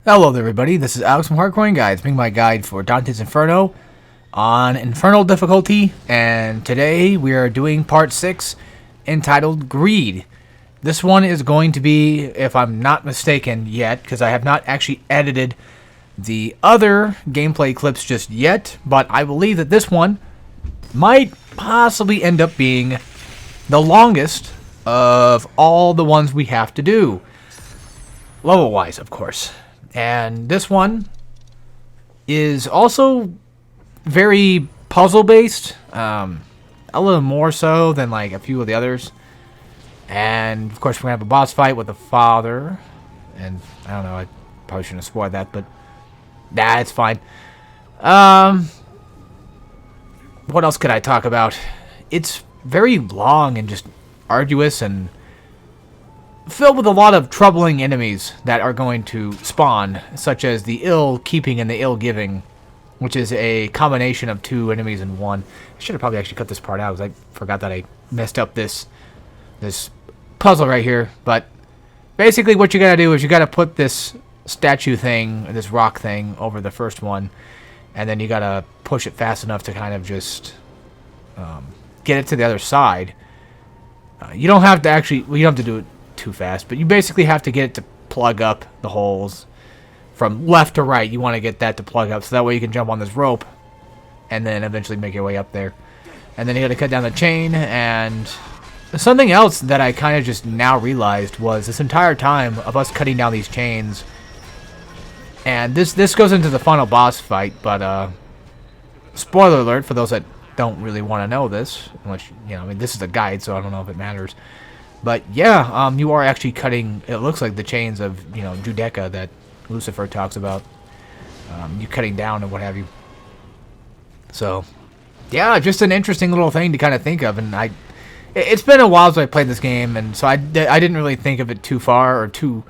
Hello there everybody, this is Alex from Hardcoring Guides, being my guide for Dante's Inferno on Infernal difficulty, and today we are doing part 6 entitled Greed. This one is going to be, if I'm not mistaken yet, because I have not actually edited the other gameplay clips just yet, but I believe that this one might possibly end up being the longest of all the ones we have to do. Level-wise, of course. And this one is also very puzzle-based, a little more so than like a few of the others. And of course, we're gonna have a boss fight with the father. And I don't know, I probably shouldn't have spoiled that, but nah, it's fine. What else could I talk about? It's very long and just arduous and filled with a lot of troubling enemies that are going to spawn, such as the ill-keeping and the ill-giving, which is a combination of two enemies in one. I should have probably actually cut this part out, because I forgot that I messed up this puzzle right here. But basically what you gotta do is you gotta put this statue thing, this rock thing, over the first one, and then you gotta push it fast enough to kind of just get it to the other side. You don't have to actually, well, you don't have to do it too fast, but you basically have to get it to plug up the holes from left to right. You want to get that to plug up so that way you can jump on this rope and then eventually make your way up there. And then you got to cut down the chain. And something else that I kind of just now realized was this entire time of us cutting down these chains, and this goes into the final boss fight, but spoiler alert for those that don't really want to know this, unless, you know, I mean, this is a guide, so I don't know if it matters. But yeah, you are actually cutting, it looks like, the chains of, you know, Judeca that Lucifer talks about. You cutting down and what have you. So, yeah, just an interesting little thing to kind of think of. And it's been a while since I played this game, and so I didn't really think of it too far or too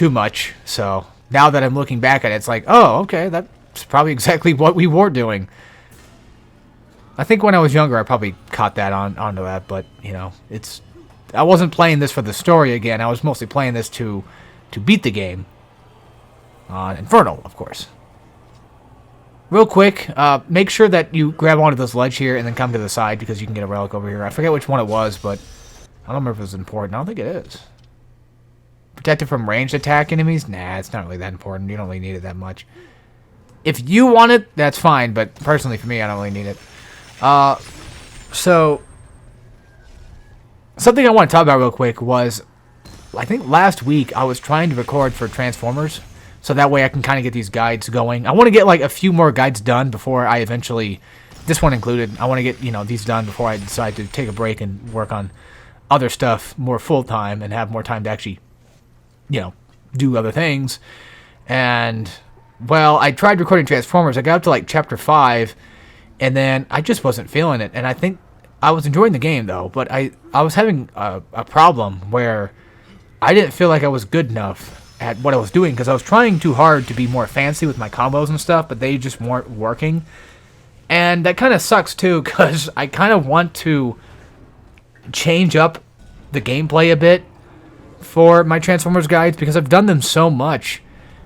much. So now that I'm looking back at it, it's like, oh, okay, that's probably exactly what we were doing. I think when I was younger, I probably caught that onto that, but, you know, I wasn't playing this for the story again. I was mostly playing this to beat the game on Infernal, of course. Real quick, make sure that you grab onto this ledge here and then come to the side, because you can get a relic over here. I forget which one it was, but I don't remember if it was important. I don't think it is. Protected from ranged attack enemies? Nah, it's not really that important. You don't really need it that much. If you want it, that's fine, but personally for me, I don't really need it. So something I want to talk about real quick was, I think last week I was trying to record for Transformers, so that way I can kind of get these guides going. I want to get like a few more guides done before I eventually, this one included, I want to get, you know, these done before I decide to take a break and work on other stuff more full-time and have more time to actually, you know, do other things. And, well, I tried recording Transformers. I got up to like chapter 5, and then I just wasn't feeling it. And I think I was enjoying the game, though, but I was having a problem where I didn't feel like I was good enough at what I was doing, because I was trying too hard to be more fancy with my combos and stuff, but they just weren't working. And that kind of sucks, too, because I kind of want to change up the gameplay a bit for my Transformers guides, because I've done them so much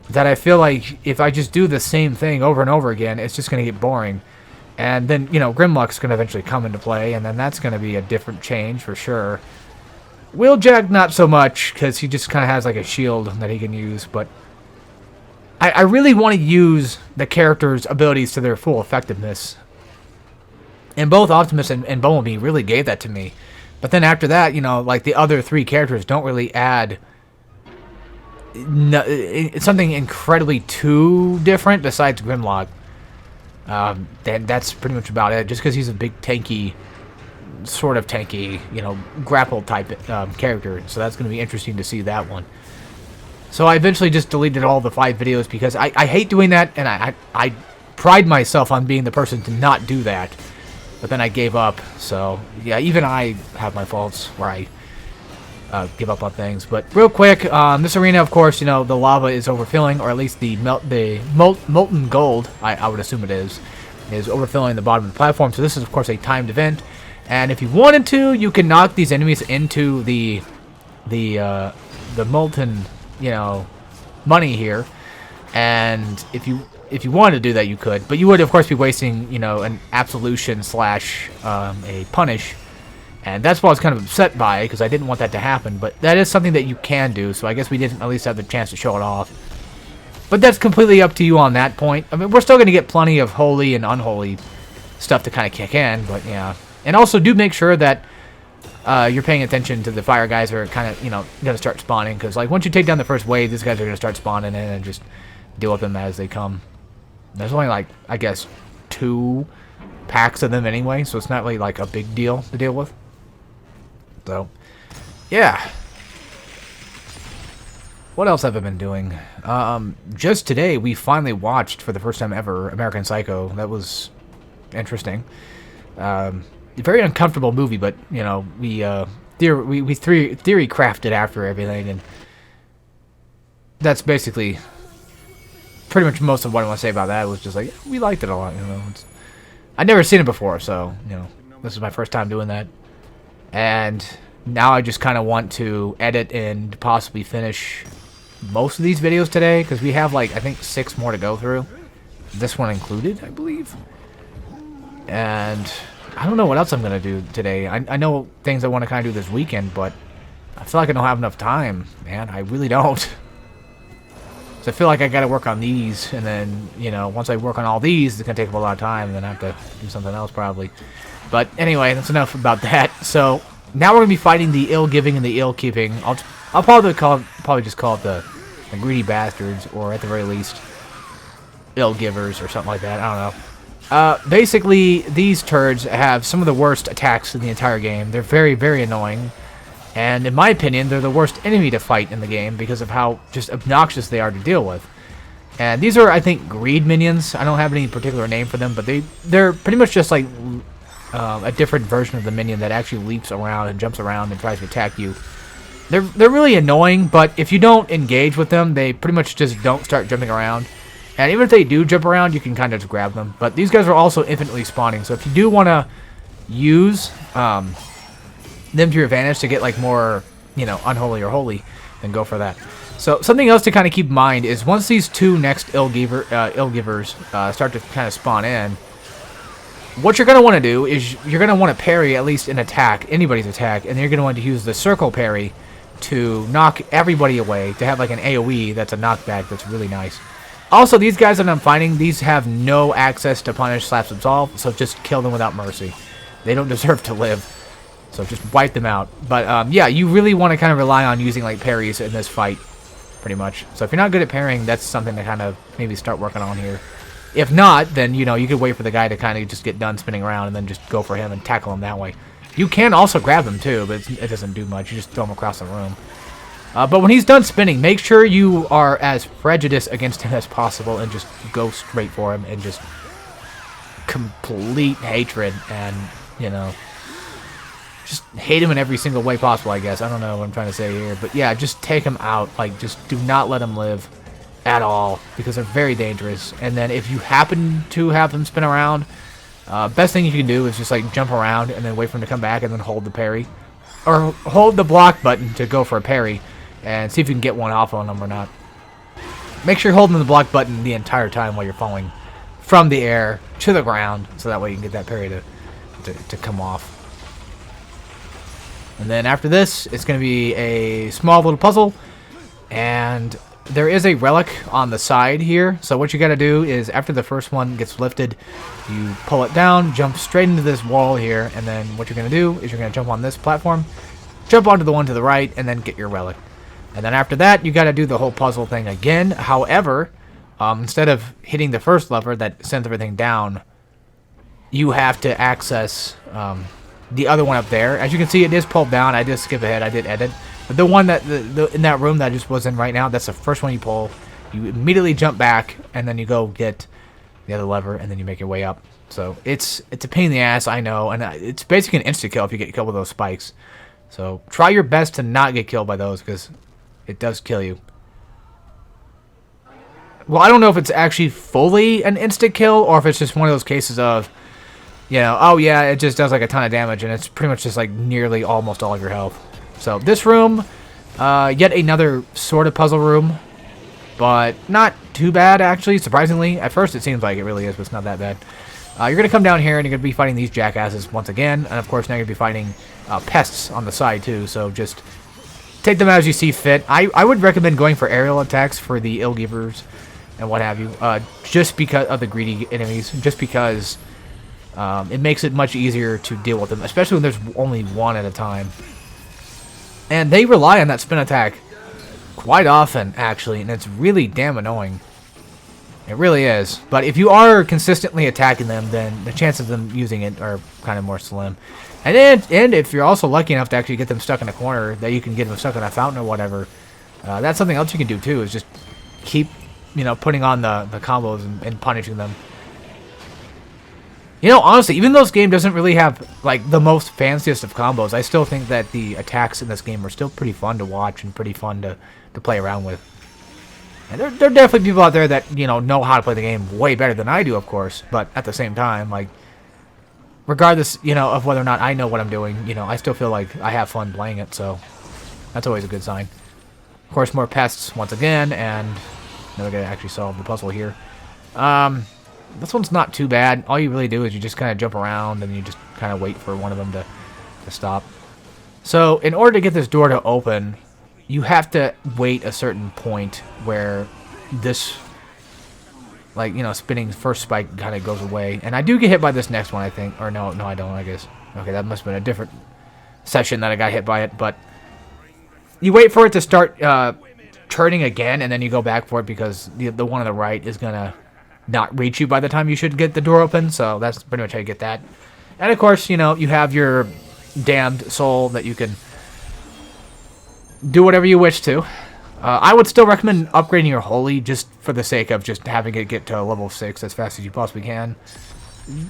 that I feel like if I just do the same thing over and over again, it's just going to get boring. And then, you know, Grimlock's going to eventually come into play, and then that's going to be a different change for sure. Wheeljack, not so much, because he just kind of has like a shield that he can use, but I really want to use the character's abilities to their full effectiveness. And both Optimus and Bumblebee really gave that to me. But then after that, you know, like the other three characters don't really add something incredibly too different besides Grimlock. Then that's pretty much about it. Just because he's a big tanky, sort of tanky, you know, grapple type character. So that's going to be interesting to see that one. So I eventually just deleted all the 5 videos because I hate doing that, and I pride myself on being the person to not do that. But then I gave up. So yeah, even I have my faults where I give up on things. But real quick, this arena, of course, you know, the lava is overfilling, or at least the molten gold, I would assume it is overfilling the bottom of the platform. So this is, of course, a timed event. And if you wanted to, you can knock these enemies into the molten, you know, money here. And if you wanted to do that, you could, but you would of course be wasting, you know, an absolution slash a punish, and that's what I was kind of upset by, because I didn't want that to happen. But that is something that you can do, so I guess we didn't at least have the chance to show it off. But that's completely up to you on that point. I mean, we're still going to get plenty of holy and unholy stuff to kind of kick in, but yeah. And also do make sure that you're paying attention to the fire guys that are kind of, you know, going to start spawning, because like once you take down the first wave, these guys are going to start spawning in and just deal with them as they come. There's only like, I guess, 2 packs of them anyway, so it's not really like a big deal to deal with. So, yeah. What else have I been doing? Just today, we finally watched, for the first time ever, American Psycho. That was interesting. A very uncomfortable movie, but, you know, we theory crafted after everything, and that's basically pretty much most of what I want to say about that. Was just like, we liked it a lot, you know. I'd never seen it before, so, you know, this is my first time doing that. And now I just kind of want to edit and possibly finish most of these videos today, because we have like, I think 6 more to go through, this one included, I believe. And I don't know what else I'm gonna do today. I know things I want to kind of do this weekend, but I feel like I don't have enough time, man. I really don't. So I feel like I gotta work on these, and then, you know, once I work on all these, it's gonna take up a lot of time, and then I have to do something else probably. But anyway, that's enough about that. So now we're gonna be fighting the ill-giving and the ill-keeping. I'll probably just call it the greedy bastards, or at the very least, ill-givers or something like that. I don't know. Basically, these turds have some of the worst attacks in the entire game. They're very, very annoying, and in my opinion, they're the worst enemy to fight in the game because of how just obnoxious they are to deal with. And these are, I think, greed minions. I don't have any particular name for them, but they're pretty much just like a different version of the minion that actually leaps around and jumps around and tries to attack you. They're really annoying, but if you don't engage with them, they pretty much just don't start jumping around. And even if they do jump around, you can kind of just grab them. But these guys are also infinitely spawning, so if you do want to use them to your advantage to get like more, you know, unholy or holy, then go for that. So something else to kind of keep in mind is once these 2 next ill-givers start to kind of spawn in, what you're going to want to do is you're going to want to parry at least an attack, anybody's attack, and then you're going to want to use the circle parry to knock everybody away, to have like an AoE that's a knockback that's really nice. Also, these guys that I'm fighting, these have no access to punish / absolve, so just kill them without mercy. They don't deserve to live, so just wipe them out. But yeah, you really want to kind of rely on using like parries in this fight, pretty much. So if you're not good at parrying, that's something to kind of maybe start working on here. If not, then, you know, you could wait for the guy to kind of just get done spinning around and then just go for him and tackle him that way. You can also grab him too, but it doesn't do much. You just throw him across the room. But when he's done spinning, make sure you are as prejudiced against him as possible and just go straight for him and just complete hatred and, you know, just hate him in every single way possible, I guess. I don't know what I'm trying to say here, but yeah, just take him out. Like, just do not let him live at all, because they're very dangerous. And then if you happen to have them spin around, best thing you can do is just like jump around and then wait for him to come back and then hold the parry, or hold the block button to go for a parry and see if you can get one off on them or not. Make sure you're holding the block button the entire time while you're falling from the air to the ground, so that way you can get that parry to come off. And then after this, it's going to be a small little puzzle, and there is a relic on the side here. So what you got to do is, after the first one gets lifted, you pull it down, jump straight into this wall here, and then what you're going to do is you're going to jump on this platform, jump onto the one to the right, and then get your relic. And then after that, you got to do the whole puzzle thing again. However, instead of hitting the first lever that sends everything down, you have to access the other one up there. As you can see, it is pulled down. I did skip ahead. I did edit. But the one that in that room that I just was in right now, that's the first one you pull. You immediately jump back, and then you go get the other lever, and then you make your way up. So it's a pain in the ass, I know, and it's basically an insta kill if you get killed with those spikes. So try your best to not get killed by those, because it does kill you. Well, I don't know if it's actually fully an insta kill, or if it's just one of those cases of, you know, oh yeah, it just does like a ton of damage, and it's pretty much just like nearly almost all of your health. So this room, yet another sort of puzzle room. but not too bad, actually, surprisingly. At first, it seems like it really is, but it's not that bad. You're going to come down here, and you're going to be fighting these jackasses once again. And, of course, now you're going to be fighting pests on the side, too. So just take them as you see fit. I would recommend going for aerial attacks for the ill-givers and what have you, just because of the greedy enemies, just because it makes it much easier to deal with them, especially when there's only one at a time. And they rely on that spin attack quite often, actually, and it's really damn annoying. It really is. But if you are consistently attacking them, then the chances of them using it are kind of more slim. And if you're also lucky enough to actually get them stuck in a corner, that you can get them stuck in a fountain or whatever, that's something else you can do too, is just keep, putting on the combos and punishing them. Honestly, even though this game doesn't really have, like, the most fanciest of combos, I still think that the attacks in this game are still pretty fun to watch and pretty fun to play around with. And there are definitely people out there that, know how to play the game way better than I do, of course. But at the same time, like, regardless, of whether or not I know what I'm doing, I still feel like I have fun playing it. So that's always a good sign. Of course, more pests once again, and now we're going to actually solve the puzzle here. This one's not too bad. All you really do is you just kind of jump around, and you just kind of wait for one of them to stop. So in order to get this door to open, you have to wait a certain point where this, like, spinning first spike kind of goes away. And I do get hit by this next one, I think. Or no, I don't, I guess. Okay, that must have been a different session that I got hit by it. But you wait for it to start turning again, and then you go back for it because the one on the right is going to not reach you by the time you should get the door open. So that's pretty much how you get that. And, of course, you have your damned soul that you can do whatever you wish to. I would still recommend upgrading your holy just for the sake of just having it get to level 6 as fast as you possibly can.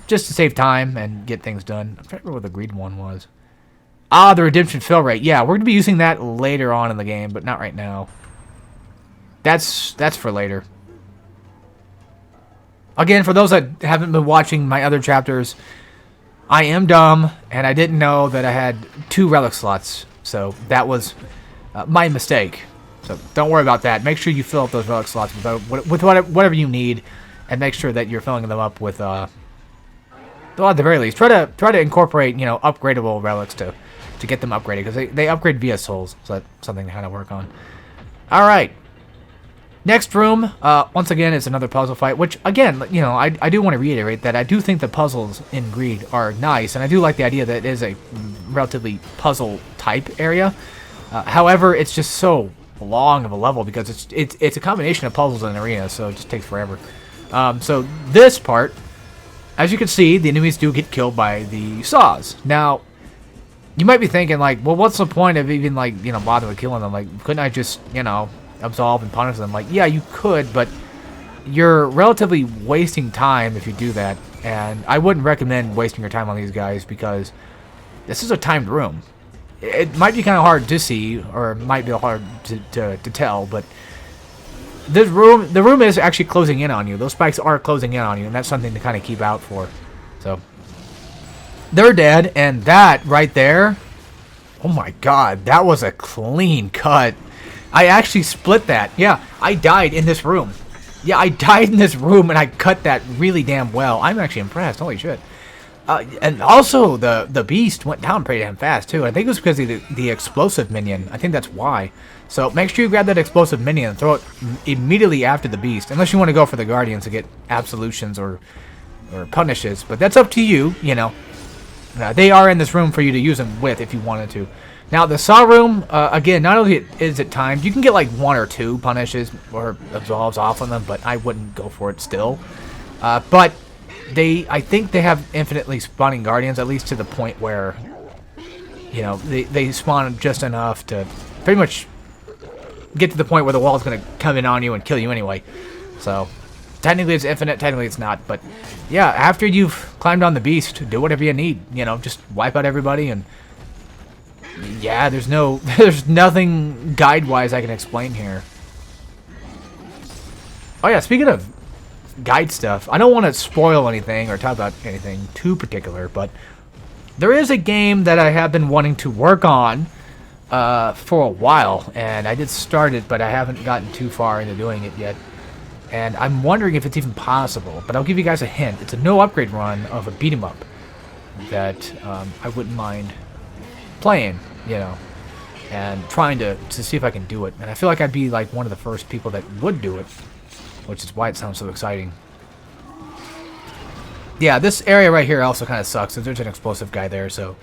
Just to save time and get things done. I'm trying to remember what the greed one was. Ah, the redemption fill rate. Yeah, we're going to be using that later on in the game, but not right now. That's for later. Again, for those that haven't been watching my other chapters, I am dumb, and I didn't know that I had 2 relic slots. So that was my mistake. So don't worry about that. Make sure you fill up those relic slots with whatever you need, and make sure that you're filling them up with, well, at the very least, try to incorporate, upgradable relics to get them upgraded, because they upgrade via souls. So that's something to kind of work on. All right. Next room, once again, is another puzzle fight, which, again, I do want to reiterate that I do think the puzzles in Greed are nice, and I do like the idea that it is a relatively puzzle-type area. However, it's just so long of a level because it's a combination of puzzles and arenas, so it just takes forever. So this part, as you can see, the enemies do get killed by the saws. Now, you might be thinking, like, well, what's the point of even, like, bothering with killing them? Like, couldn't I just, absolve and punish them? Like, yeah, you could, but you're relatively wasting time if you do that, and I wouldn't recommend wasting your time on these guys because this is a timed room. It might be kind of hard to see, or it might be hard to tell, but the room is actually closing in on you. Those spikes are closing in on you, and that's something to kind of keep out for. So they're dead, and that right there, oh my god, that was a clean cut. I actually split that. Yeah, I died in this room. Yeah, I died in this room, and I cut that really damn well. I'm actually impressed. Holy shit. And also, the beast went down pretty damn fast, too. I think it was because of the explosive minion. I think that's why. So make sure you grab that explosive minion and throw it immediately after the beast. Unless you want to go for the guardians to get absolutions or punishes. But that's up to you, they are in this room for you to use them with if you wanted to. Now, the saw room, again, not only is it timed, you can get like 1 or 2 punishes or absolves off on them, but I wouldn't go for it still. But I think they have infinitely spawning guardians, at least to the point where, they spawn just enough to pretty much get to the point where the wall is going to come in on you and kill you anyway. So, technically it's infinite, technically it's not. But, yeah, after you've climbed on the beast, do whatever you need. Just wipe out everybody and... yeah, there's nothing guide-wise I can explain here. Oh yeah, speaking of guide stuff, I don't want to spoil anything or talk about anything too particular, but there is a game that I have been wanting to work on for a while, and I did start it, but I haven't gotten too far into doing it yet. And I'm wondering if it's even possible, but I'll give you guys a hint. It's a no upgrade run of a beat 'em up that I wouldn't mind playing, you know, and trying to see if I can do it. And I feel like I'd be like one of the first people that would do it, which is why it sounds so exciting. Yeah, this area right here also kind of sucks. So there's an explosive guy there, so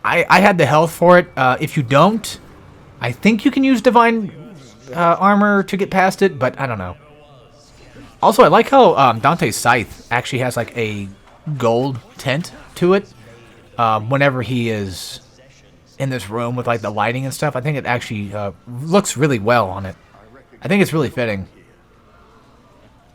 I had the health for it. If you don't, I think you can use divine armor to get past it, but I don't know. Also, I like how Dante's scythe actually has like a gold tint to it whenever he is in this room with like the lighting and stuff. I think it actually looks really well on it. I think it's really fitting.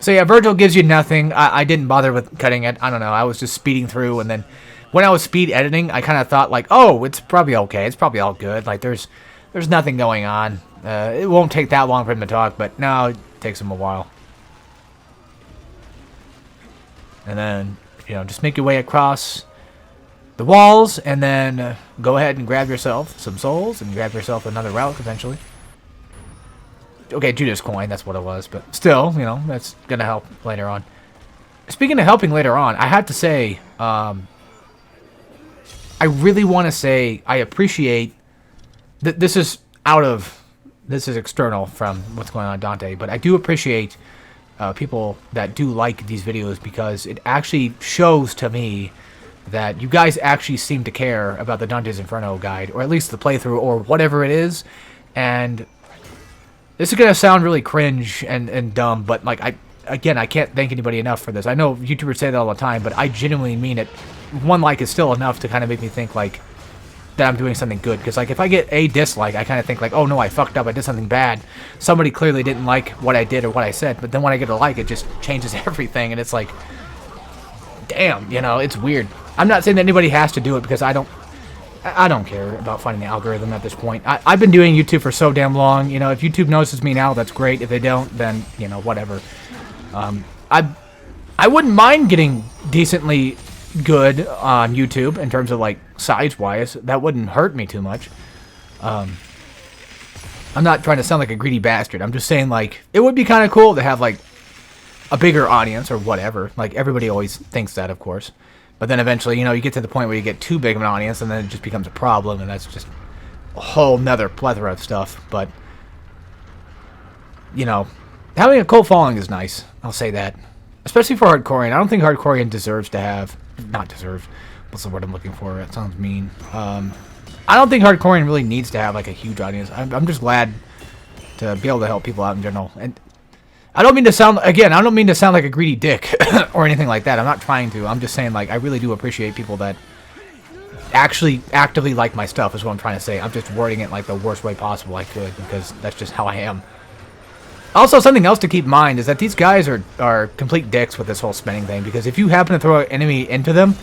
So yeah, Virgil gives you nothing. I didn't bother with cutting it. I don't know. I was just speeding through, and then when I was speed editing, I kind of thought like, oh, it's probably okay. It's probably all good. Like there's nothing going on. It won't take that long for him to talk, but no, it takes him a while. And then, you know, just make your way across the walls, and then go ahead and grab yourself some souls, and grab yourself another relic eventually. Okay, Judas coin, that's what it was, but still, you know, that's gonna help later on. Speaking of helping later on, I have to say, I really want to say I appreciate that this is external from what's going on in Dante, but I do appreciate people that do like these videos, because it actually shows to me that you guys actually seem to care about the Dante's Inferno guide, or at least the playthrough, or whatever it is. And this is going to sound really cringe and dumb, but like I can't thank anybody enough for this. I know YouTubers say that all the time, but I genuinely mean it. One like is still enough to kind of make me think like that I'm doing something good, because like if I get a dislike, I kind of think like, oh no, I fucked up, I did something bad, somebody clearly didn't like what I did or what I said. But then when I get a like, it just changes everything, and it's like, damn, you know, it's weird. I'm not saying that anybody has to do it, because I don't care about finding the algorithm at this point. I've been doing YouTube for so damn long, you know. If YouTube notices me now, that's great. If they don't, then, you know, whatever. I wouldn't mind getting decently good on YouTube in terms of like size wise. That wouldn't hurt me too much. I'm not trying to sound like a greedy bastard. I'm just saying like it would be kind of cool to have like a bigger audience or whatever. Like everybody always thinks that, of course, but then eventually, you know, you get to the point where you get too big of an audience, and then it just becomes a problem, and that's just a whole nother plethora of stuff. But you know, having a cult following is nice, I'll say that. Especially for Hardcorean. I don't think Hardcorean deserves to have... Not deserve. What's the word I'm looking for? That sounds mean. I don't think Hardcorean really needs to have like a huge audience. I'm just glad to be able to help people out in general. And I don't mean to sound... Again, I don't mean to sound like a greedy dick or anything like that. I'm not trying to. I'm just saying like I really do appreciate people that actually actively like my stuff is what I'm trying to say. I'm just wording it like the worst way possible I could, because that's just how I am. Also, something else to keep in mind is that these guys are complete dicks with this whole spinning thing, because if you happen to throw an enemy into them,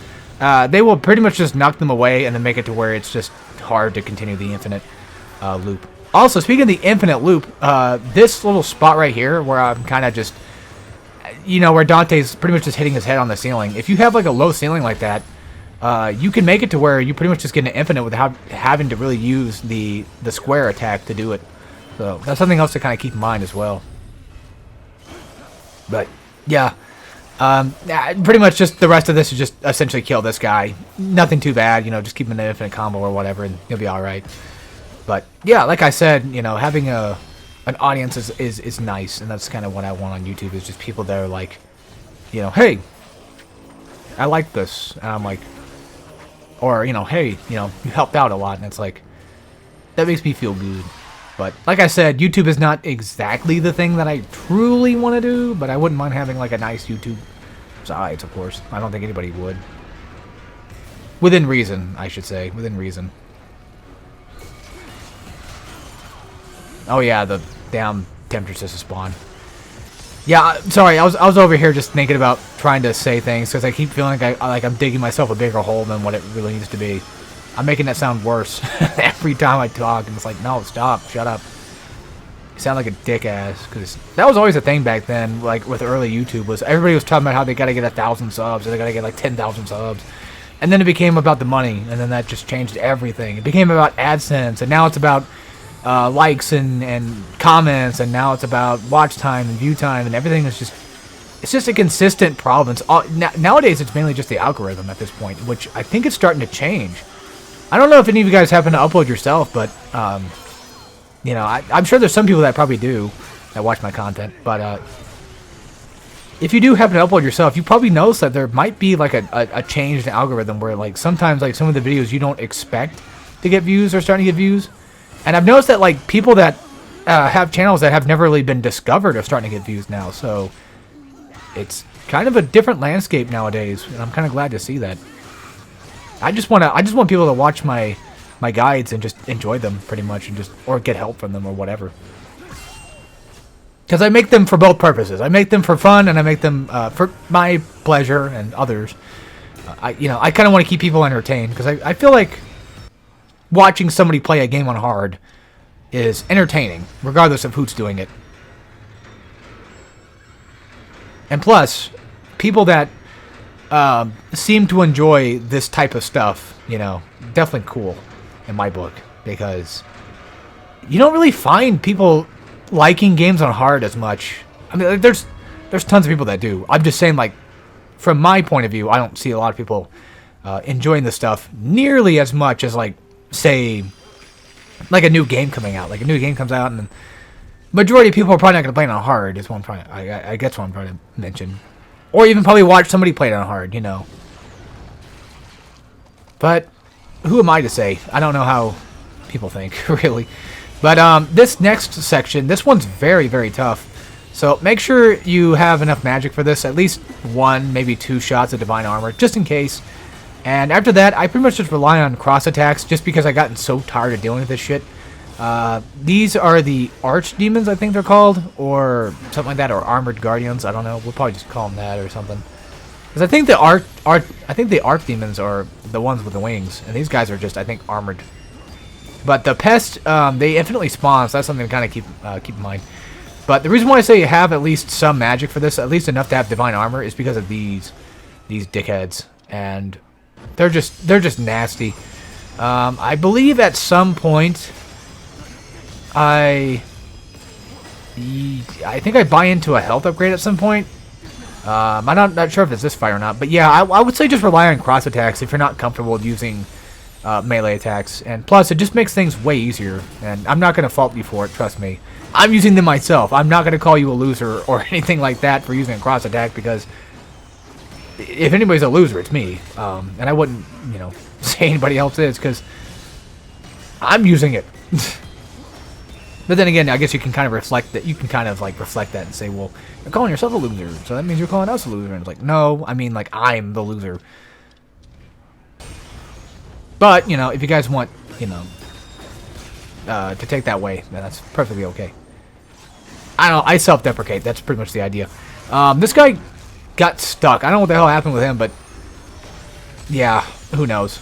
they will pretty much just knock them away and then make it to where it's just hard to continue the infinite loop. Also, speaking of the infinite loop, this little spot right here where I'm kind of just, you know, where Dante's pretty much just hitting his head on the ceiling. If you have like a low ceiling like that, you can make it to where you pretty much just get an infinite without having to really use the square attack to do it. So that's something else to kind of keep in mind as well. But yeah, pretty much just the rest of this is just essentially kill this guy. Nothing too bad, you know, just keep him in an infinite combo or whatever, and you'll be all right. But yeah, like I said, you know, having an audience is nice, and that's kind of what I want on YouTube, is just people that are like, you know, hey, I like this, and I'm like, or you know, hey, you know, you helped out a lot, and it's like, that makes me feel good. But, like I said, YouTube is not exactly the thing that I truly want to do, but I wouldn't mind having, like, a nice YouTube size, of course. I don't think anybody would. Within reason, I should say. Within reason. Oh, yeah, the damn temptress is a spawn. Yeah, sorry, I was over here just thinking about trying to say things, because I keep feeling like I'm digging myself a bigger hole than what it really needs to be. I'm making that sound worse every time I talk, and it's like, no, stop, shut up. You sound like a dick-ass, because that was always a thing back then, like, with early YouTube, was everybody was talking about how they gotta get 1,000 subs, or they gotta get, like, 10,000 subs. And then it became about the money, and then that just changed everything. It became about AdSense, and now it's about likes and comments, and now it's about watch time and view time, and everything is just... It's just a consistent problem. Nowadays, it's mainly just the algorithm at this point, which I think it's starting to change. I don't know if any of you guys happen to upload yourself, but, you know, I'm sure there's some people that probably do that watch my content, but if you do happen to upload yourself, you probably notice that there might be, like, a changed algorithm where, like, sometimes, like, some of the videos you don't expect to get views are starting to get views. And I've noticed that, like, people that have channels that have never really been discovered are starting to get views now, so... It's kind of a different landscape nowadays, and I'm kind of glad to see that. I just want people to watch my guides and just enjoy them pretty much, and or get help from them or whatever. Because I make them for both purposes. I make them for fun, and I make them for my pleasure and others. I kind of want to keep people entertained, because I feel like watching somebody play a game on hard is entertaining, regardless of who's doing it. And plus, people that seem to enjoy this type of stuff, you know, definitely cool in my book. Because you don't really find people liking games on hard as much. I mean, like, there's tons of people that do. I'm just saying, like, from my point of view, I don't see a lot of people enjoying this stuff nearly as much as, like, say, like a new game coming out. Like, a new game comes out and... Majority of people are probably not going to play it on hard, is what I'm trying. I guess what I'm trying to mention, or even probably watch somebody play it on hard, you know. But who am I to say? I don't know how people think, really. But this next section, this one's very, very tough. So make sure you have enough magic for this, at least 1, maybe 2 shots of divine armor, just in case. And after that, I pretty much just rely on cross attacks, just because I've gotten so tired of dealing with this shit. These are the archdemons, I think they're called, or something like that, or armored guardians. I don't know. We'll probably just call them that or something. Because I think the archdemons are the ones with the wings, and these guys are just, I think, armored. But the pest, they infinitely spawn, so that's something to kind of keep in mind. But the reason why I say you have at least some magic for this, at least enough to have divine armor, is because of these dickheads, and they're just nasty. I believe at some point. I think I buy into a health upgrade at some point. I'm not sure if it's this fight or not. But yeah, I would say just rely on cross attacks if you're not comfortable with using melee attacks. And plus, it just makes things way easier. And I'm not going to fault you for it, trust me. I'm using them myself. I'm not going to call you a loser or anything like that for using a cross attack, because if anybody's a loser, it's me. And I wouldn't, you know, say anybody else is, because I'm using it. But then again, I guess you can kind of reflect that. You can kind of like reflect that and say, "Well, you're calling yourself a loser, so that means you're calling us a loser." And it's like, no, I mean, like, I'm the loser. But you know, if you guys want, you know, to take that way, then that's perfectly okay. I don't know. I self-deprecate. That's pretty much the idea. This guy got stuck. I don't know what the hell happened with him, but yeah, who knows.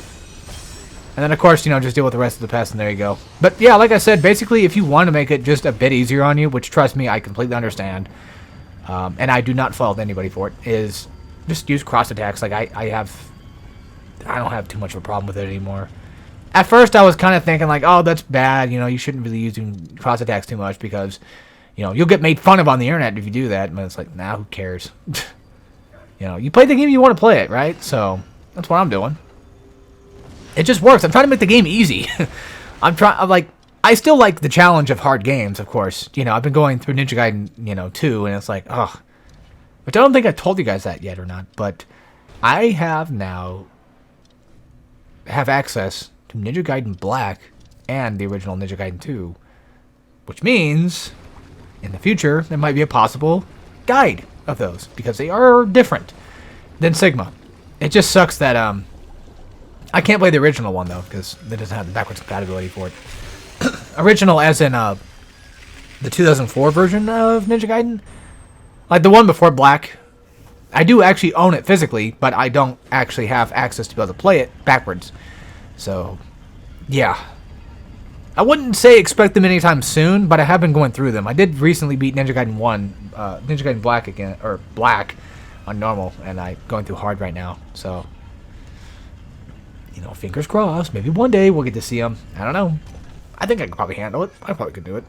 And then, of course, you know, just deal with the rest of the pest, and there you go. But, yeah, like I said, basically, if you want to make it just a bit easier on you, which, trust me, I completely understand, and I do not fault anybody for it, is just use cross attacks. Like, I don't have too much of a problem with it anymore. At first, I was kind of thinking, like, oh, that's bad. You know, you shouldn't really use cross attacks too much because, you know, you'll get made fun of on the internet if you do that. But it's like, nah, who cares? You know, you play the game you want to play it, right? So, that's what I'm doing. It just works. I'm trying to make the game easy. I still like the challenge of hard games, of course. You know, I've been going through Ninja Gaiden, you know, 2, and it's like, ugh. Which I don't think I told you guys that yet or not, but I have access to Ninja Gaiden Black and the original Ninja Gaiden 2, which means in the future there might be a possible guide of those, because they are different than Sigma. It just sucks that I can't play the original one, though, because it doesn't have the backwards compatibility for it. Original as in the 2004 version of Ninja Gaiden. Like the one before Black. I do actually own it physically, but I don't actually have access to be able to play it backwards. So, yeah. I wouldn't say expect them anytime soon, but I have been going through them. I did recently beat Ninja Gaiden 1, Ninja Gaiden Black again, or Black on normal, and I'm going through hard right now, so... You know, fingers crossed. Maybe one day we'll get to see him. I don't know. I think I could probably handle it. I probably could do it.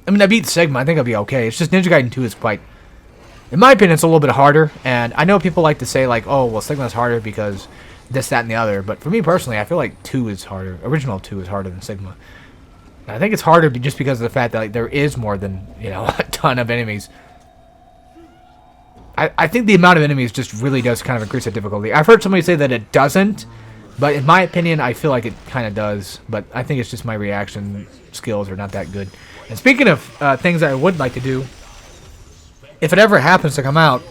I mean, I beat Sigma. I think I'll be okay. It's just Ninja Gaiden 2 is quite... In my opinion, it's a little bit harder. And I know people like to say, like, oh, well, Sigma's harder because this, that, and the other. But for me personally, I feel like 2 is harder. Original 2 is harder than Sigma. And I think it's harder just because of the fact that like, there is more than, you know, a ton of enemies. I think the amount of enemies just really does kind of increase the difficulty. I've heard somebody say that it doesn't, but in my opinion, I feel like it kind of does. But I think it's just my reaction skills are not that good. And speaking of things that I would like to do, if it ever happens to come out,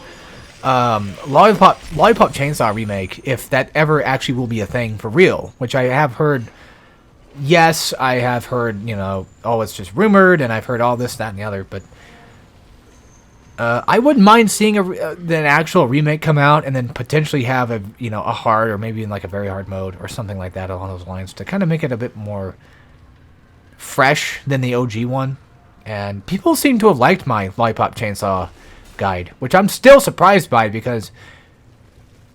Lollipop Chainsaw Remake, if that ever actually will be a thing for real, which I have heard. Yes, I have heard, you know, oh, it's just rumored, and I've heard all this, that, and the other, but I wouldn't mind seeing an actual remake come out and then potentially have a, you know, a hard or maybe in like a very hard mode or something like that along those lines to kind of make it a bit more fresh than the OG one. And people seem to have liked my Lollipop Chainsaw guide, which I'm still surprised by because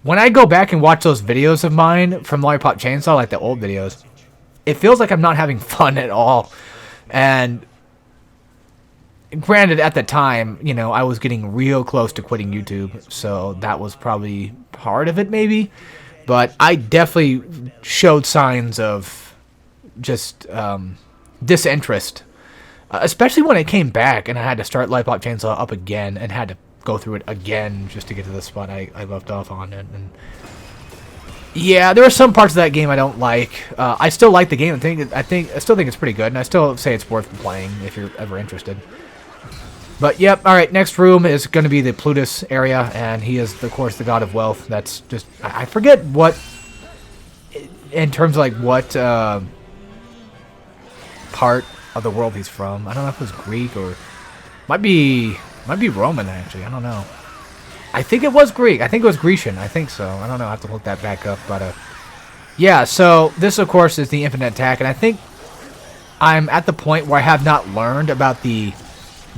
when I go back and watch those videos of mine from Lollipop Chainsaw, like the old videos, it feels like I'm not having fun at all. And granted, at the time, you know, I was getting real close to quitting YouTube, so that was probably part of it, maybe. But I definitely showed signs of just disinterest, especially when it came back and I had to start Lollipop Chainsaw up again and had to go through it again just to get to the spot I left off on it. And yeah, there are some parts of that game I don't like. I still like the game. I still think it's pretty good, and I still say it's worth playing if you're ever interested. But yep, all right. Next room is going to be the Plutus area, and he is, of course, the god of wealth. That's just I forget what, in terms of like what part of the world he's from. I don't know if it was Greek or might be Roman actually. I don't know. I think it was Greek. I think it was Grecian. I think so. I don't know. I have to look that back up. But yeah, so this, of course, is the infinite attack. And I think I'm at the point where I have not learned about the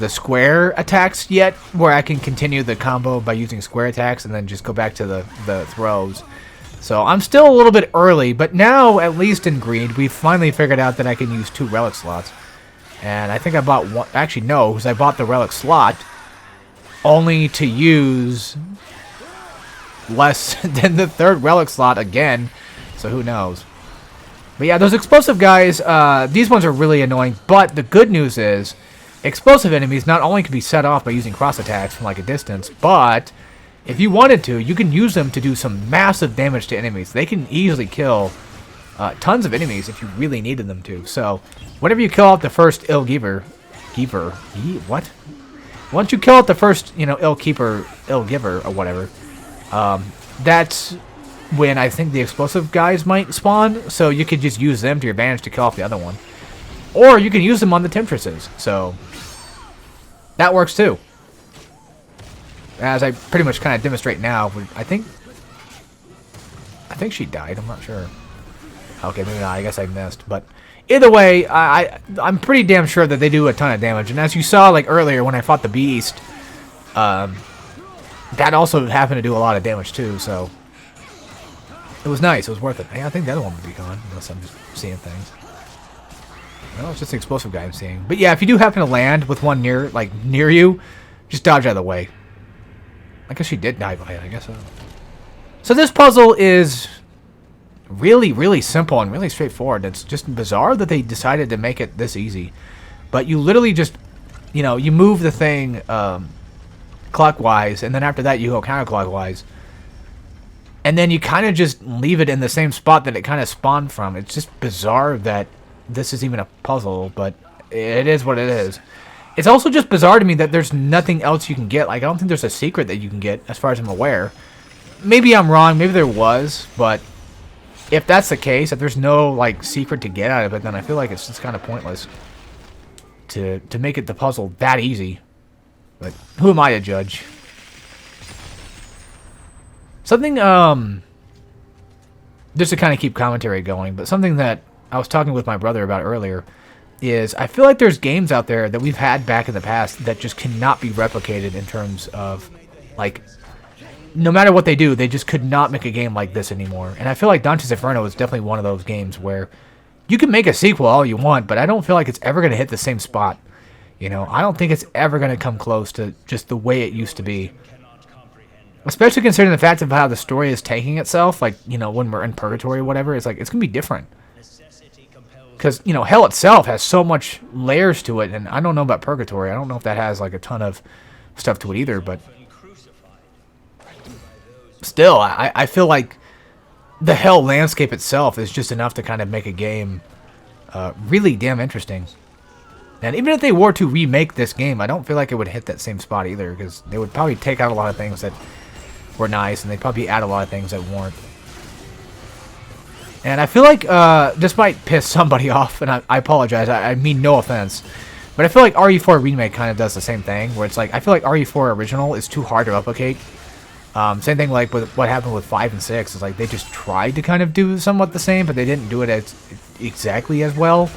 square attacks yet, where I can continue the combo by using square attacks and then just go back to the throws. So I'm still a little bit early, but now, at least in Greed, we've finally figured out that I can use 2 relic slots. And I think I bought one. Actually, no, because I bought the relic slot only to use less than the 3rd relic slot again, so who knows. But yeah, those explosive guys, these ones are really annoying, but the good news is explosive enemies not only can be set off by using cross attacks from like a distance, but if you wanted to, you can use them to do some massive damage to enemies. They can easily kill tons of enemies if you really needed them to. So whenever you kill out the first what? Once you kill out the first, you know, ill giver or whatever, that's when I think the explosive guys might spawn. So you could just use them to your advantage to kill off the other one, or you can use them on the temptresses. So that works too. As I pretty much kind of demonstrate now, I think she died. I'm not sure. Okay, maybe not. I guess I missed, but. Either way, I'm pretty damn sure that they do a ton of damage. And as you saw like earlier when I fought the Beast, that also happened to do a lot of damage too, so it was nice. It was worth it. I think the other one would be gone, unless I'm just seeing things. No, it's just the explosive guy I'm seeing. But yeah, if you do happen to land with one near you, just dodge out of the way. I guess she did die by it, I guess so. So this puzzle is really, really simple and really straightforward. It's just bizarre that they decided to make it this easy. But you literally just, you know, you move the thing clockwise, and then after that you go counterclockwise. And then you kind of just leave it in the same spot that it kind of spawned from. It's just bizarre that this is even a puzzle, but it is what it is. It's also just bizarre to me that there's nothing else you can get. Like, I don't think there's a secret that you can get, as far as I'm aware. Maybe I'm wrong. Maybe there was, but if that's the case, if there's no like secret to get out of it, then I feel like it's just kind of pointless to make it the puzzle that easy. But who am I to judge? Something just to kind of keep commentary going, but something that I was talking with my brother about earlier is I feel like there's games out there that we've had back in the past that just cannot be replicated in terms of like no matter what they do, they just could not make a game like this anymore. And I feel like Dante's Inferno is definitely one of those games where you can make a sequel all you want, but I don't feel like it's ever going to hit the same spot. You know, I don't think it's ever going to come close to just the way it used to be. Especially considering the fact of how the story is taking itself, like, you know, when we're in purgatory or whatever, it's like, it's going to be different. Because, you know, hell itself has so much layers to it, and I don't know about purgatory. I don't know if that has, like, a ton of stuff to it either, but still, I feel like the hell landscape itself is just enough to kind of make a game really damn interesting. And even if they were to remake this game, I don't feel like it would hit that same spot either, because they would probably take out a lot of things that were nice, and they'd probably add a lot of things that weren't. And I feel like this might piss somebody off, and I apologize, I mean no offense, but I feel like RE4 Remake kind of does the same thing, where it's like, I feel like RE4 Original is too hard to replicate. Same thing like with what happened with 5 and 6, is like they just tried to kind of do somewhat the same, but they didn't do it as exactly as well.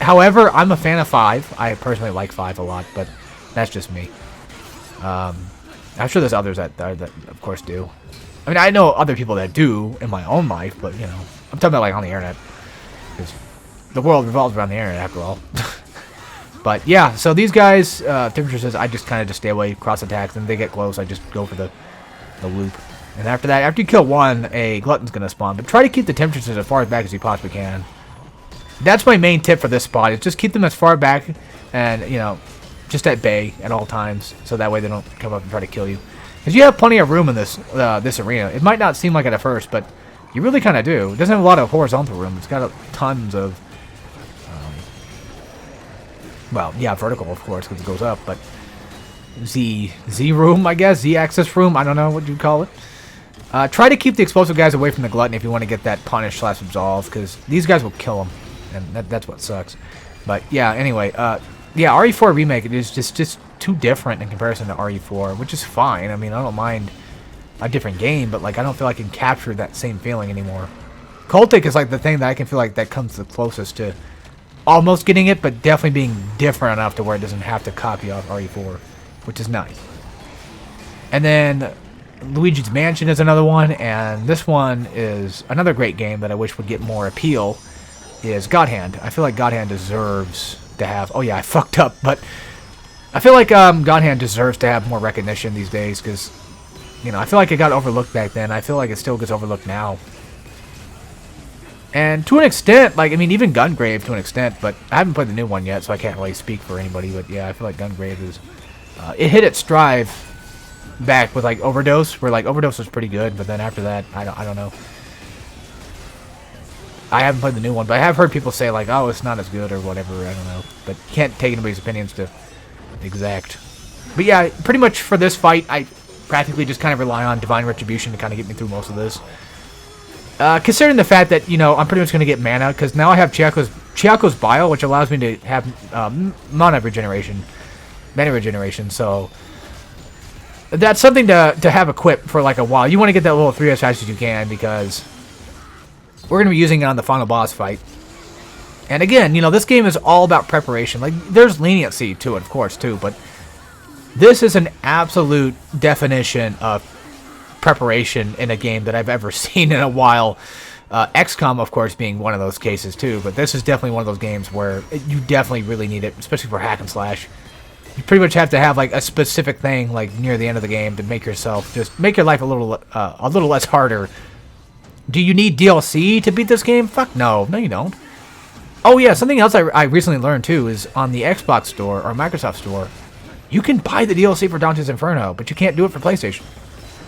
However, I'm a fan of 5. I personally like 5 a lot, but that's just me. I'm sure there's others that of course do. I mean, I know other people that do in my own life, but, you know, I'm talking about, like, on the internet. Because the world revolves around the internet, after all. But, yeah, so these guys, Temperature says, I just kind of just stay away, cross attacks, and they get close, I just go for the loop. And after that, after you kill one, a Glutton's going to spawn. But try to keep the Temperatures as far back as you possibly can. That's my main tip for this spot, is just keep them as far back and, you know, just at bay at all times, so that way they don't come up and try to kill you. Because you have plenty of room in this this arena. It might not seem like it at first, but you really kind of do. It doesn't have a lot of horizontal room. It's got tons of, well, yeah, vertical, of course, because it goes up, but Z room, I guess, Z-axis room, I don't know what you'd call it. Try to keep the explosive guys away from the Glutton if you want to get that punish / absolve, because these guys will kill them, and that's what sucks. But yeah, anyway, yeah, RE4 Remake is just too different in comparison to RE4, which is fine. I mean, I don't mind a different game, but like I don't feel I can capture that same feeling anymore. Cultic is like the thing that I can feel like that comes the closest to almost getting it, but definitely being different enough to where it doesn't have to copy off RE4, which is nice. And then Luigi's Mansion is another one, and this one is another great game that I wish would get more appeal, is God Hand. I feel like God Hand deserves to have... Oh yeah, I fucked up, but I feel like God Hand deserves to have more recognition these days, because, you know, I feel like it got overlooked back then. I feel like it still gets overlooked now. And to an extent, like, I mean, even Gungrave to an extent, but I haven't played the new one yet, so I can't really speak for anybody, but yeah, I feel like Gungrave is... it hit its stride back with, like, Overdose, where, like, Overdose was pretty good, but then after that, I don't know. I haven't played the new one, but I have heard people say, like, oh, it's not as good or whatever, I don't know. But you can't take anybody's opinions to exact. But yeah, pretty much for this fight, I practically just kind of rely on Divine Retribution to kind of get me through most of this. Considering the fact that, you know, I'm pretty much going to get mana, because now I have Chiako's Bile, which allows me to have mana regeneration, so that's something to have equipped for like a while. You want to get that level 3 as fast as you can, because we're going to be using it on the final boss fight. And again, you know, this game is all about preparation. Like, there's leniency to it, of course, too, but this is an absolute definition of preparation in a game that I've ever seen in a while. XCOM, of course, being one of those cases, too, but this is definitely one of those games where you definitely really need it, especially for hack and slash. You pretty much have to have, like, a specific thing, like, near the end of the game to make yourself, just make your life a little less harder. Do you need DLC to beat this game? Fuck no. No, you don't. Oh, yeah, something else I recently learned, too, is on the Xbox Store, or Microsoft Store, you can buy the DLC for Dante's Inferno, but you can't do it for PlayStation.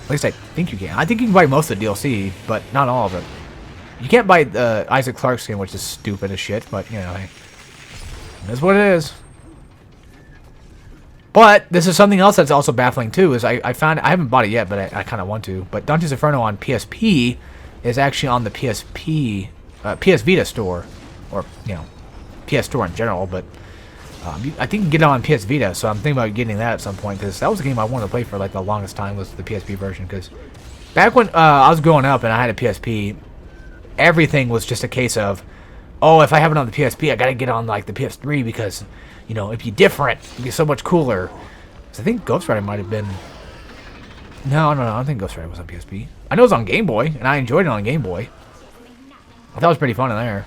At least I think you can. I think you can buy most of the DLC, but not all of it. You can't buy the Isaac Clarke skin, which is stupid as shit, but, you know, hey, that's what it is. But this is something else that's also baffling, too, is I found... I haven't bought it yet, but I kind of want to. But Dante's Inferno on PSP is actually on the PS Vita store, or, you know, PS Store in general, but I think you can get it on PS Vita, so I'm thinking about getting that at some point, because that was a game I wanted to play for, like, the longest time, was the PSP version, because back when I was growing up and I had a PSP, everything was just a case of, oh, if I have it on the PSP, I gotta get on, like, the PS3, because, you know, it'd be different, it'd be so much cooler. So I think Ghost Rider might have been No, I don't think Ghost Rider was on PSP. I know it was on Game Boy, and I enjoyed it on Game Boy. I thought it was pretty fun in there.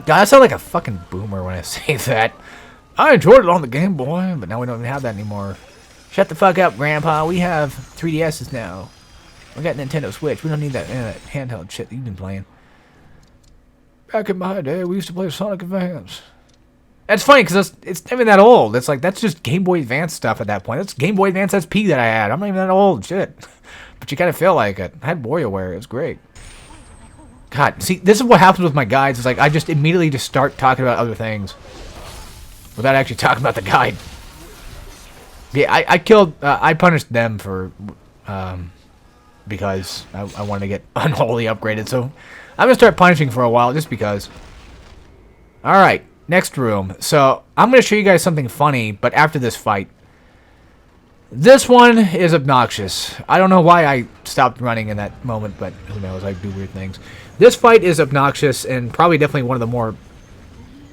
God, I sound like a fucking boomer when I say that. I enjoyed it on the Game Boy, but now we don't even have that anymore. Shut the fuck up, Grandpa. We have 3DSs now. We got Nintendo Switch. We don't need that handheld shit that you've been playing. Back in my day, we used to play Sonic Advance. That's funny, because it's not even that old. It's like, that's just Game Boy Advance stuff at that point. That's Game Boy Advance SP that I had. I'm not even that old. Shit. But you kind of feel like it. I had WarioWare. It was great. God, see, this is what happens with my guides. It's like, I just immediately just start talking about other things. Without actually talking about the guide. Yeah, I punished them for, because I wanted to get unholy upgraded. So, I'm going to start punishing for a while, just because. Alright. Next room. So, I'm going to show you guys something funny, but after this fight. This one is obnoxious. I don't know why I stopped running in that moment, but who knows, I do weird things. This fight is obnoxious, and probably definitely one of the more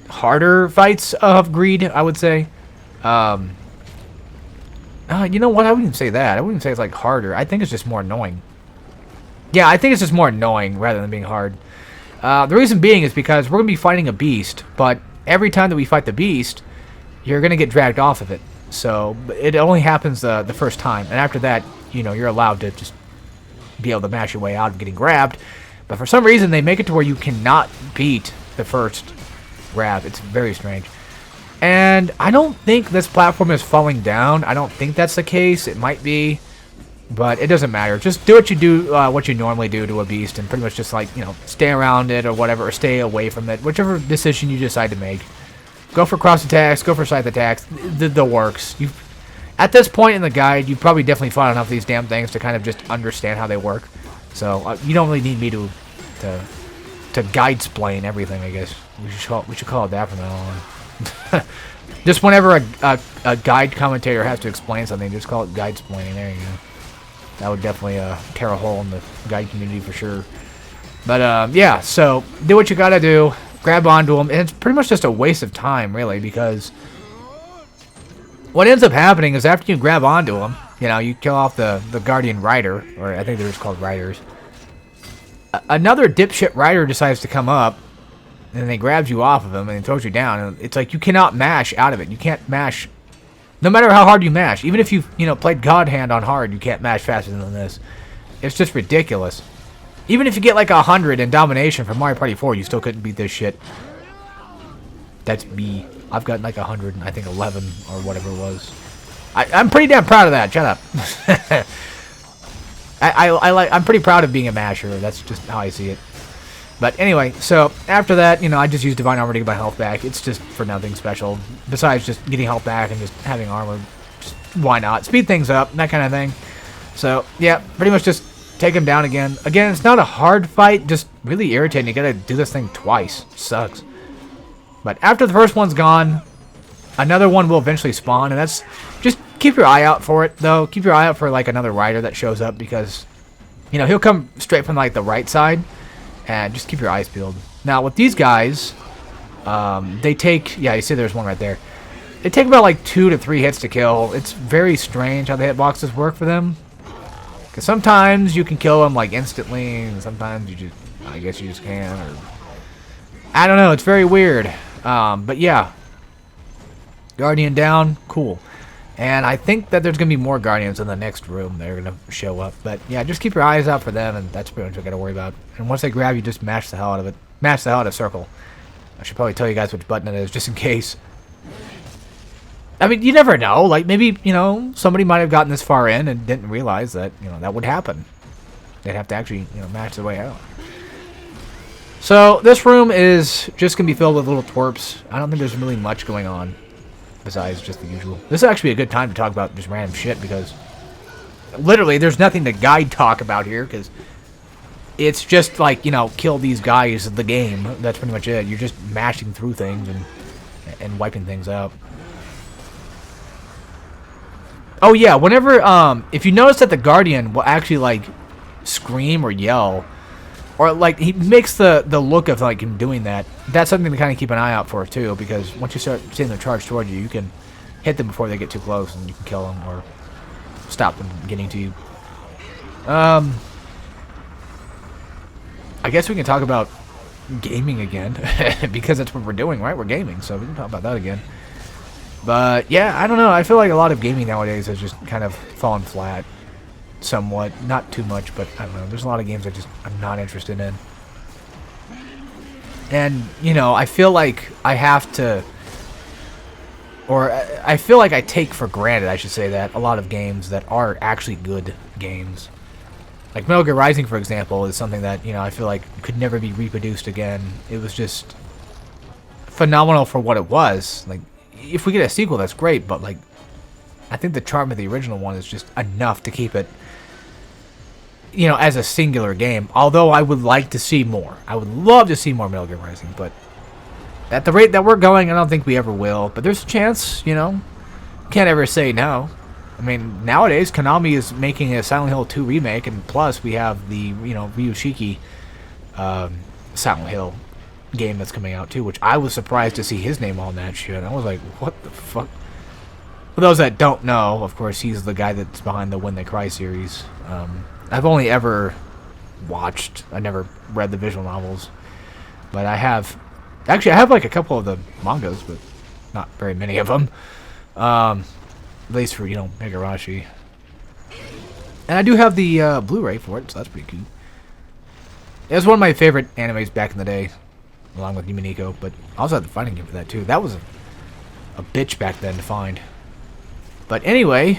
harder fights of Greed, I would say. You know what, I wouldn't even say that. I wouldn't say it's like harder. I think it's just more annoying. Yeah, I think it's just more annoying rather than being hard. The reason being is because we're going to be fighting a beast, but every time that we fight the beast, you're going to get dragged off of it. So, it only happens the first time. And after that, you know, you're allowed to just be able to mash your way out of getting grabbed. But for some reason, they make it to where you cannot beat the first grab. It's very strange. And I don't think this platform is falling down. I don't think that's the case. It might be. But it doesn't matter. Just do what you do, what you normally do to a beast, and pretty much just like, you know, stay around it or whatever, or stay away from it, whichever decision you decide to make. Go for cross attacks, go for scythe attacks, the works. At this point in the guide, you probably definitely fought enough of these damn things to kind of just understand how they work. So you don't really need me to guide-splain everything, I guess. We should call it that from now on. Just whenever a guide commentator has to explain something, just call it guide-splaining. There you go. That would definitely tear a hole in the guide community for sure. But, yeah, so do what you gotta do. Grab onto them. And it's pretty much just a waste of time, really, because what ends up happening is after you grab onto them, you know, you kill off the Guardian Rider, or I think they're just called Riders. Another dipshit Rider decides to come up, and then he grabs you off of him and throws you down. And it's like you cannot mash out of it. You can't mash. No matter how hard you mash, even if you know, played God Hand on hard, you can't mash faster than this. It's just ridiculous. Even if you get like 100 in Domination from Mario Party 4, you still couldn't beat this shit. That's me. I've got like 100, I think 11 or whatever it was. I'm pretty damn proud of that. Shut up. I'm pretty proud of being a masher. That's just how I see it. But anyway, so after that, you know, I just use Divine Armor to get my health back. It's just for nothing special. Besides just getting health back and just having armor. Just, why not? Speed things up, that kind of thing. So, yeah, pretty much just take him down again. Again, it's not a hard fight, just really irritating. You gotta do this thing twice. Sucks. But after the first one's gone, another one will eventually spawn, and that's... Just keep your eye out for it, though. Keep your eye out for, like, another rider that shows up, because, you know, he'll come straight from, like, the right side. And just keep your eyes peeled. Now, with these guys, they take... Yeah, you see there's one right there. They take about, like, 2 to 3 hits to kill. It's very strange how the hitboxes work for them. Because sometimes you can kill them, like, instantly, and sometimes you just... I guess you just can, or... I don't know, it's very weird. But, yeah. Guardian down, cool. And I think that there's going to be more Guardians in the next room that are going to show up. But, yeah, just keep your eyes out for them, and that's pretty much what you got to worry about. And once they grab you, just mash the hell out of it. Mash the hell out of circle. I should probably tell you guys which button it is, just in case. I mean, you never know. Like, maybe, you know, somebody might have gotten this far in and didn't realize that, you know, that would happen. They'd have to actually, you know, mash their way out. So, this room is just going to be filled with little twerps. I don't think there's really much going on. Besides just the usual. This is actually a good time to talk about just random shit, because literally there's nothing to guide talk about here, because it's just like, you know, kill these guys the game. That's pretty much it. You're just mashing through things and wiping things out. Oh yeah, whenever if you notice that the Guardian will actually like scream or yell, or like he makes the look of like him doing that, that's something to kind of keep an eye out for too, because once you start seeing them charge towards you, you can hit them before they get too close and you can kill them, or stop them getting to you. I guess we can talk about gaming again, because that's what we're doing, right? We're gaming, so we can talk about that again. But yeah, I don't know. I feel like a lot of gaming nowadays has just kind of fallen flat, somewhat. Not too much, but I don't know. There's a lot of games I'm not interested in. And, you know, I feel like I have to, or I feel like I take for granted, I should say that, a lot of games that are actually good games. Like Metal Gear Rising, for example, is something that, you know, I feel like could never be reproduced again. It was just phenomenal for what it was. Like, if we get a sequel, that's great, but, like, I think the charm of the original one is just enough to keep it, you know, as a singular game. Although I would like to see more. I would love to see more Metal Gear Rising, but at the rate that we're going, I don't think we ever will. But there's a chance, you know. Can't ever say no. I mean, nowadays, Konami is making a Silent Hill 2 remake, and plus we have the, you know, Ryushiki Silent Hill game that's coming out too, which I was surprised to see his name on that shit. I was like, what the fuck? For those that don't know, of course, he's the guy that's behind the When They Cry series. I've only ever watched, I never read the visual novels, but I have, actually I have like a couple of the mangas, but not very many of them, at least for, you know, Megarashi. And I do have the Blu-ray for it, so that's pretty cool. It was one of my favorite animes back in the day, along with Yuminiko, but I also had the fighting game for that too. That was a bitch back then to find. But anyway,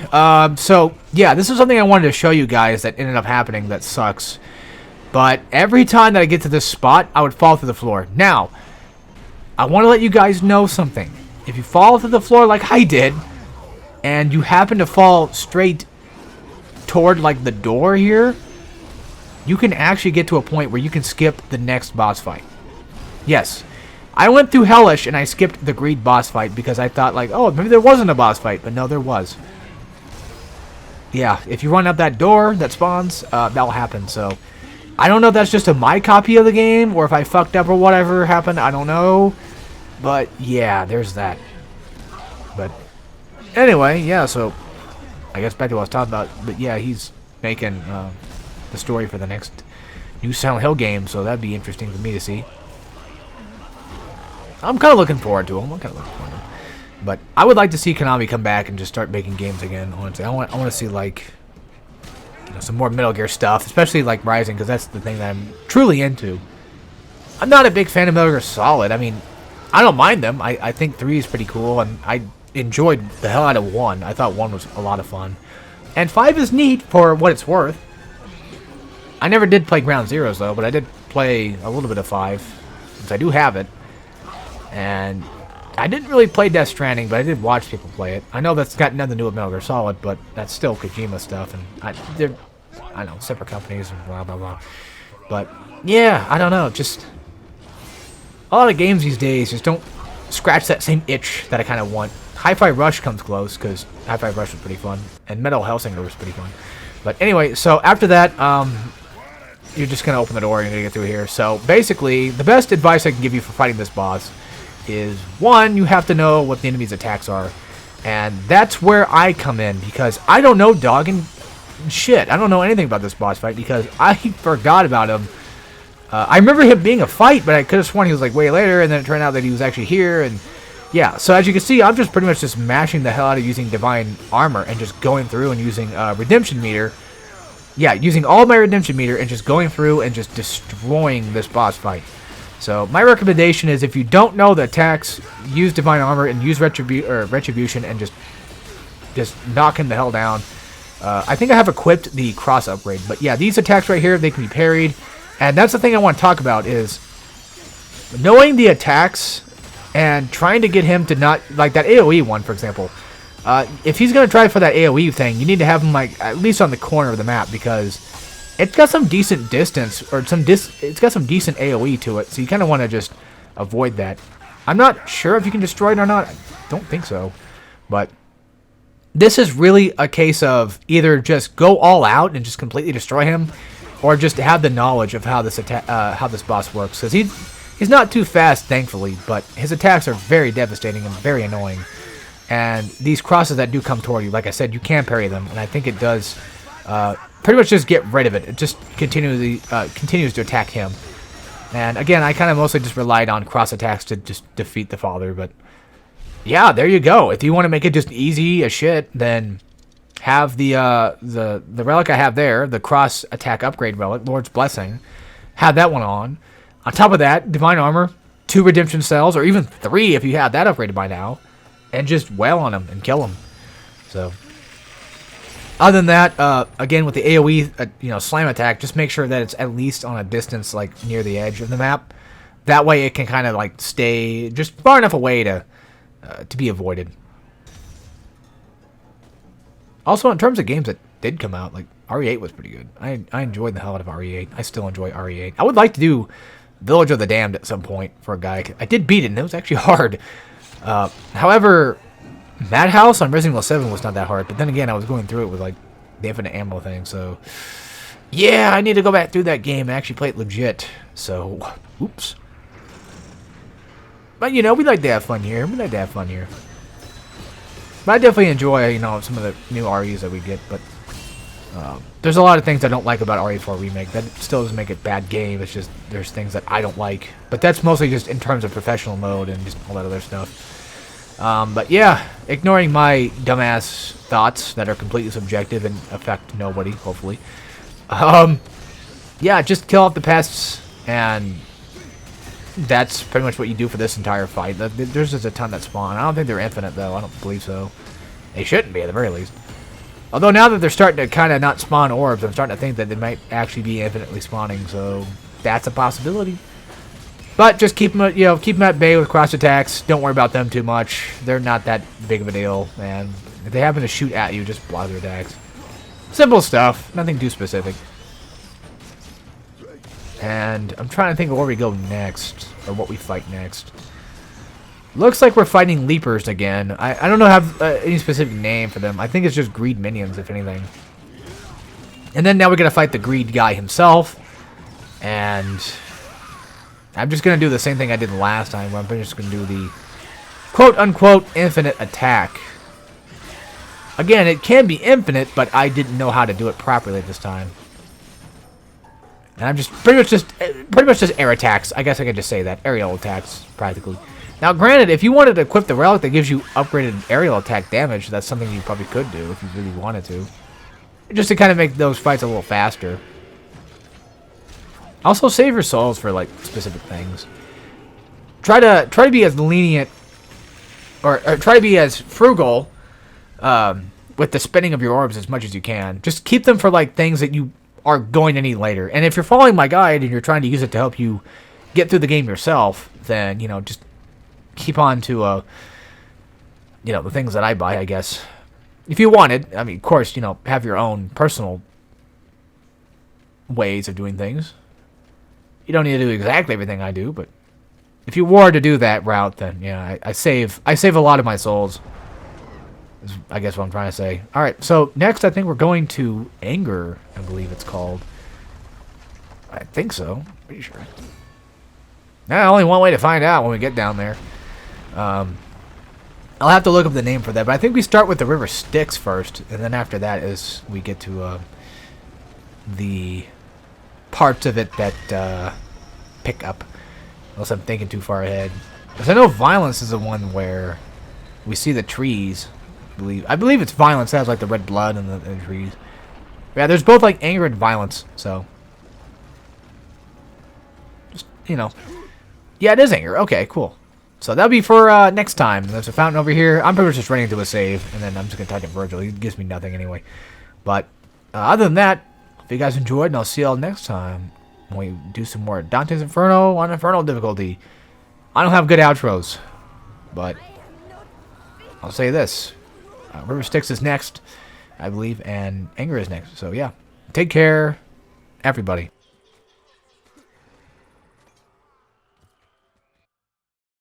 so yeah, this is something I wanted to show you guys that ended up happening that sucks. But every time that I get to this spot, I would fall through the floor. Now, I want to let you guys know something. If you fall through the floor like I did, and you happen to fall straight toward like the door here, you can actually get to a point where you can skip the next boss fight. Yes, I went through Hellish and I skipped the Greed boss fight because I thought like, oh, maybe there wasn't a boss fight, but no, there was. Yeah, if you run out that door that spawns, that'll happen. So I don't know if that's just my copy of the game or if I fucked up or whatever happened. I don't know, but yeah, there's that. But anyway, yeah. So I guess back to what I was talking about. But yeah, he's making the story for the next new Silent Hill game, so that'd be interesting for me to see. I'm kind of looking forward to him. But I would like to see Konami come back and just start making games again. Honestly, I want to see like, you know, some more Metal Gear stuff, especially like Rising, because that's the thing that I'm truly into. I'm not a big fan of Metal Gear Solid. I mean, I don't mind them. I think 3 is pretty cool, and I enjoyed the hell out of 1. I thought 1 was a lot of fun, and 5 is neat for what it's worth. I never did play Ground Zeroes though, but I did play a little bit of 5, since I do have it. And I didn't really play Death Stranding, but I did watch people play it. I know that's got nothing to do with Metal Gear Solid, but that's still Kojima stuff, and they're, I don't know, separate companies and blah, blah, blah. But, yeah, I don't know, just a lot of games these days just don't scratch that same itch that I kind of want. Hi-Fi Rush comes close, because Hi-Fi Rush was pretty fun, and Metal Hellsinger was pretty fun. But anyway, so after that, you're just going to open the door and you're going to get through here. So, basically, the best advice I can give you for fighting this boss is, one, you have to know what the enemy's attacks are, and that's where I come in, because I don't know dog and shit. I don't know anything about this boss fight, because I forgot about him. I remember him being a fight, but I could have sworn he was like way later, and then it turned out that he was actually here, and yeah, so as you can see, I'm just pretty much just mashing the hell out of using Divine Armor, and just going through and using Redemption Meter. Yeah, using all my Redemption Meter, and just going through and just destroying this boss fight. So my recommendation is, if you don't know the attacks, use Divine Armor and use Retribution and just knock him the hell down. I think I have equipped the cross upgrade, but yeah, these attacks right here, they can be parried, and that's the thing I want to talk about, is knowing the attacks and trying to get him to not, like that AoE one, for example. If he's going to try for that AoE thing, you need to have him like at least on the corner of the map, because it's got some decent distance, or it's got some decent AoE to it, so you kind of want to just avoid that. I'm not sure if you can destroy it or not. I don't think so. But this is really a case of either just go all out and just completely destroy him, or just have the knowledge of how this boss works. Because he's not too fast, thankfully, but his attacks are very devastating and very annoying. And these crosses that do come toward you, like I said, you can parry them, and I think it does pretty much just get rid of it. It just continues to attack him. And again, I kind of mostly just relied on cross attacks to just defeat the father, but yeah, there you go. If you want to make it just easy as shit, then have the relic I have there, the cross attack upgrade relic, Lord's Blessing. Have that one on. On top of that, Divine Armor, 2 redemption cells, or even 3 if you have that upgraded by now, and just wail on them and kill them. So, other than that, again with the AOE, slam attack, just make sure that it's at least on a distance like near the edge of the map. That way, it can kind of like stay just far enough away to be avoided. Also, in terms of games that did come out, like RE8 was pretty good. I enjoyed the hell out of RE8. I still enjoy RE8. I would like to do Village of the Damned at some point for a guy. I did beat it, and it was actually hard. However, Madhouse on Resident Evil 7 was not that hard, but then again, I was going through it with like the infinite ammo thing, so yeah, I need to go back through that game and actually play it legit. So, oops. But we like to have fun here. But I definitely enjoy, some of the new REs that we get, but there's a lot of things I don't like about RE4 Remake. That still doesn't make it a bad game. It's just there's things that I don't like. But that's mostly just in terms of professional mode and just all that other stuff. But yeah, ignoring my dumbass thoughts that are completely subjective and affect nobody, hopefully. Yeah, just kill off the pests, and that's pretty much what you do for this entire fight. There's just a ton that spawn. I don't think they're infinite, though. I don't believe so. They shouldn't be, at the very least. Although now that they're starting to kind of not spawn orbs, I'm starting to think that they might actually be infinitely spawning, so that's a possibility. But just keep them, keep them at bay with cross attacks. Don't worry about them too much. They're not that big of a deal, man. If they happen to shoot at you, just block their attacks. Simple stuff. Nothing too specific. And I'm trying to think of where we go next, or what we fight next. Looks like we're fighting Leapers again. I don't know have any specific name for them. I think it's just Greed minions, if anything. And then now we're going to fight the Greed guy himself. And I'm just going to do the same thing I did last time, where I'm just going to do the quote-unquote infinite attack. Again, it can be infinite, but I didn't know how to do it properly this time. And I'm just pretty much just air attacks. I guess I could just say that. Aerial attacks, practically. Now, granted, if you wanted to equip the relic that gives you upgraded aerial attack damage, that's something you probably could do if you really wanted to. Just to kind of make those fights a little faster. Also, save your souls for, like, specific things. Try to be as lenient, or try to be as frugal with the spending of your orbs as much as you can. Just keep them for, like, things that you are going to need later. And if you're following my guide and you're trying to use it to help you get through the game yourself, then, just keep on to, the things that I buy, I guess. If you wanted, I mean, of course, have your own personal ways of doing things. You don't need to do exactly everything I do, but if you were to do that route, then, yeah, I save a lot of my souls. Is, I guess, what I'm trying to say. Alright, so next I think we're going to Anger, I believe it's called. I think so. Pretty sure. Now, only one way to find out when we get down there. I'll have to look up the name for that, but I think we start with the River Styx first, and then after that is we get to the parts of it that pick up. Unless I'm thinking too far ahead. Because I know Violence is the one where we see the trees. I believe it's Violence that has like the red blood and the trees. Yeah, there's both like Anger and Violence, so just yeah, it is Anger. Okay, cool. So that'll be for next time. There's a fountain over here. I'm pretty much just running to a save, and then I'm just gonna talk to Virgil. He gives me nothing anyway. But other than that, if you guys enjoyed, and I'll see y'all next time when we do some more Dante's Inferno on Infernal difficulty. I don't have good outros, but I'll say this. River Styx is next, I believe, and Anger is next. So, yeah. Take care, everybody.